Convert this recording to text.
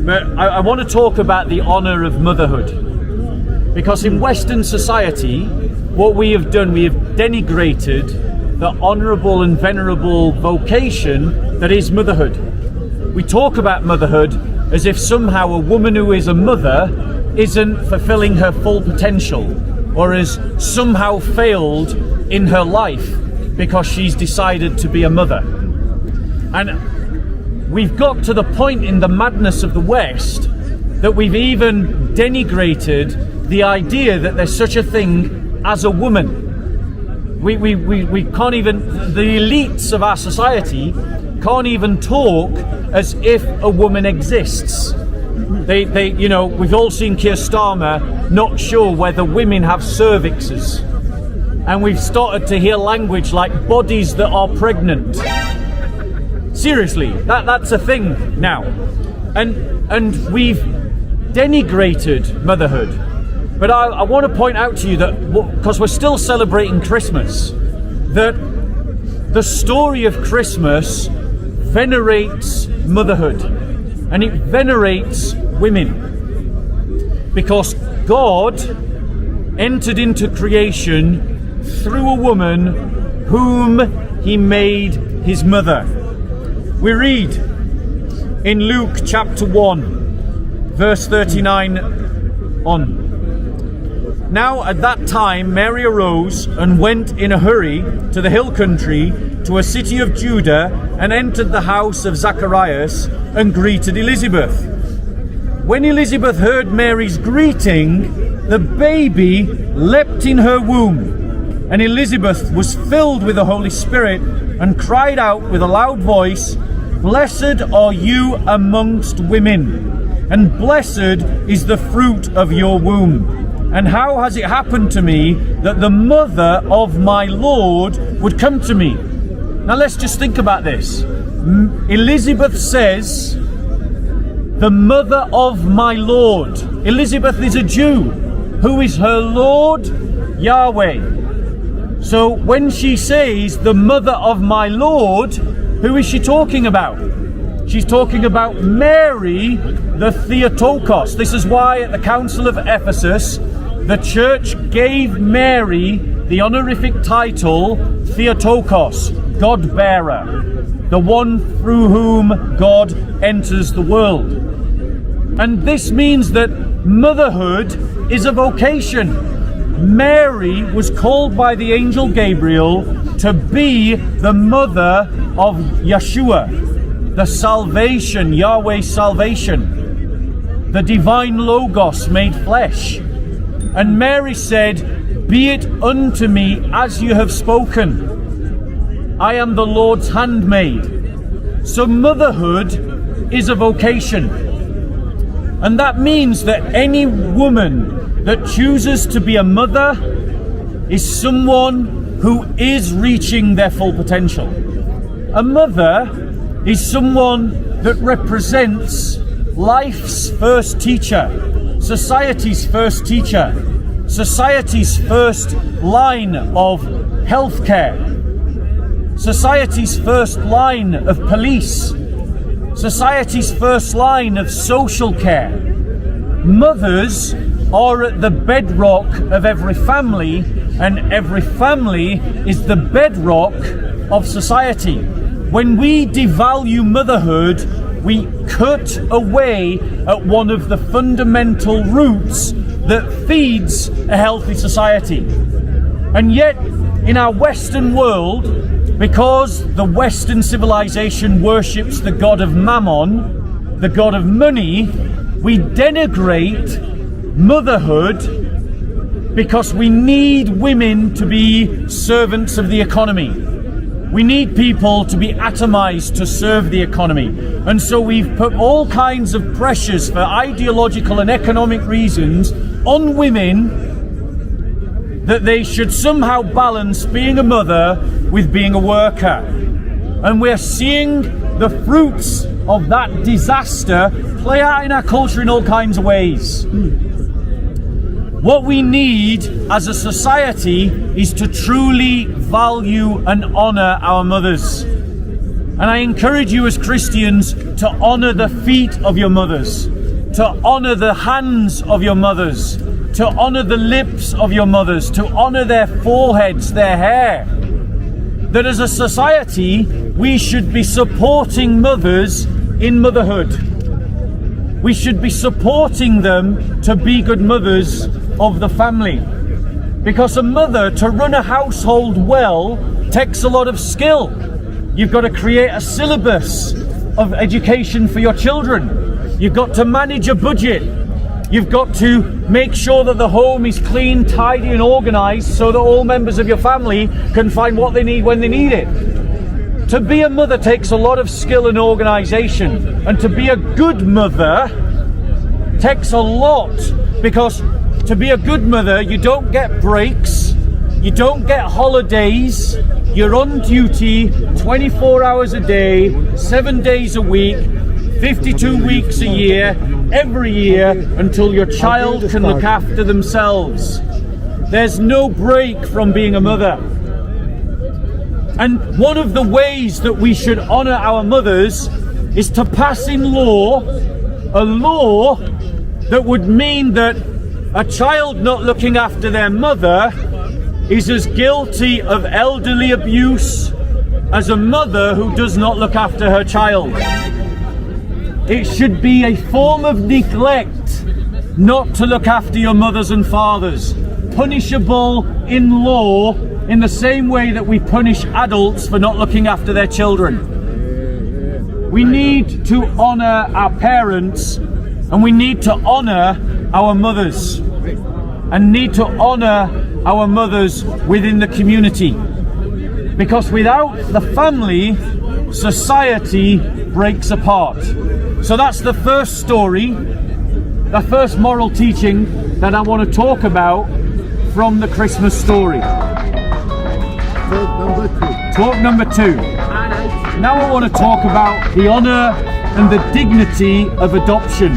But I want to talk about the honor of motherhood. Because in Western society, what we have done, we have denigrated the honorable and venerable vocation that is motherhood. We talk about motherhood as if somehow a woman who is a mother isn't fulfilling her full potential, or has somehow failed in her life because she's decided to be a mother. And we've got to the point in the madness of the West that we've even denigrated the idea that there's such a thing as a woman. We can't even, the elites of our society can't even talk as if a woman exists. They you know, we've all seen Keir Starmer not sure whether women have cervixes. And we've started to hear language like bodies that are pregnant. Seriously, that's a thing now. And we've denigrated motherhood. But I want to point out to you that, because we're still celebrating Christmas, that the story of Christmas venerates motherhood. And it venerates women. Because God entered into creation through a woman whom he made his mother. We read in Luke chapter 1, verse 39 on. Now at that time Mary arose and went in a hurry to the hill country, to a city of Judah, and entered the house of Zacharias and greeted Elizabeth. When Elizabeth heard Mary's greeting, the baby leapt in her womb, and Elizabeth was filled with the Holy Spirit and cried out with a loud voice, "Blessed are you amongst women, and blessed is the fruit of your womb. And how has it happened to me that the mother of my Lord would come to me?" Now let's just think about this. Elizabeth says, "The mother of my Lord." Elizabeth is a Jew. Who is her Lord? Yahweh. So when she says, "the mother of my Lord," who is she talking about? She's talking about Mary, the Theotokos. This is why at the Council of Ephesus, the church gave Mary the honorific title Theotokos, God-bearer, the one through whom God enters the world. And this means that motherhood is a vocation. Mary was called by the angel Gabriel to be the mother of Yeshua, the salvation, Yahweh's salvation, the divine Logos made flesh. And Mary said, "Be it unto me as you have spoken. I am the Lord's handmaid." So motherhood is a vocation. And that means that any woman that chooses to be a mother is someone who is reaching their full potential. A mother is someone that represents life's first teacher, society's first teacher, society's first line of healthcare, society's first line of police, society's first line of social care. Mothers are at the bedrock of every family, and every family is the bedrock of society. When we devalue motherhood, we cut away at one of the fundamental roots that feeds a healthy society. And yet, in our Western world, because the Western civilization worships the god of Mammon, the god of money, we denigrate motherhood because we need women to be servants of the economy. We need people to be atomized to serve the economy. And so we've put all kinds of pressures for ideological and economic reasons on women that they should somehow balance being a mother with being a worker. And we're seeing the fruits of that disaster play out in our culture in all kinds of ways. What we need as a society is to truly value and honor our mothers. And I encourage you as Christians to honor the feet of your mothers. to honor the hands of your mothers, to honor the lips of your mothers, to honor their foreheads, their hair. That as a society, we should be supporting mothers in motherhood. We should be supporting them to be good mothers of the family. Because a mother, to run a household well, takes a lot of skill. You've got to create a syllabus of education for your children. You've got to manage a budget. You've got to make sure that the home is clean, tidy and organized so that all members of your family can find what they need when they need it. To be a mother takes a lot of skill and organization, and to be a good mother takes a lot, because to be a good mother, you don't get breaks, you don't get holidays, you're on duty 24 hours a day, 7 days a week, 52 weeks a year, every year, until your child can look after themselves. There's no break from being a mother. And one of the ways that we should honor our mothers is to pass in law a law that would mean that a child not looking after their mother is as guilty of elderly abuse as a mother who does not look after her child. It should be a form of neglect not to look after your mothers and fathers, punishable in law in the same way that we punish adults for not looking after their children. We need to honor our parents, and we need to honor our mothers, and need to honor our mothers within the community. Because without the family, society breaks apart. So that's the first story, the first moral teaching that I want to talk about from the Christmas story. Talk number two. Now I want to talk about the honor and the dignity of adoption.